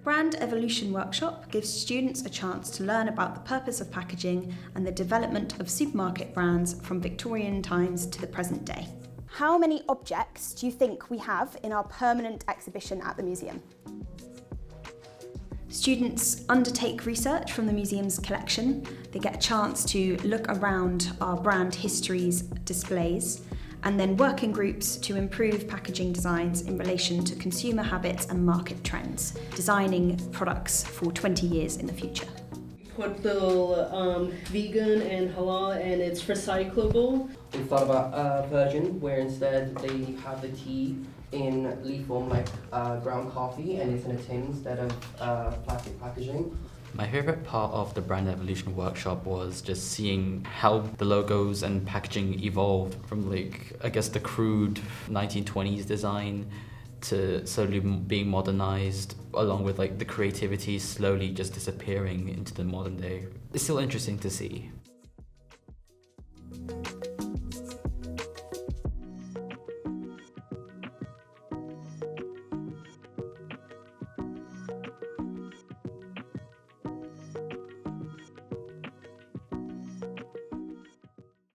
Brand Evolution Workshop gives students a chance to learn about the purpose of packaging and the development of supermarket brands from Victorian times to the present day. How many objects do you think we have in our permanent exhibition at the museum? Students undertake research from the museum's collection. They get a chance to look around our brand histories displays and then work in groups to improve packaging designs in relation to consumer habits and market trends, designing products for 20 years in the future. Put little vegan and halal, and it's recyclable. We thought about a version where instead they have the tea in leaf form like ground coffee, and it's in a tin instead of plastic packaging. My favourite part of the Brand Evolution workshop was just seeing how the logos and packaging evolved from the crude 1920s design to slowly being modernized, along with the creativity slowly just disappearing into the modern day. It's still interesting to see.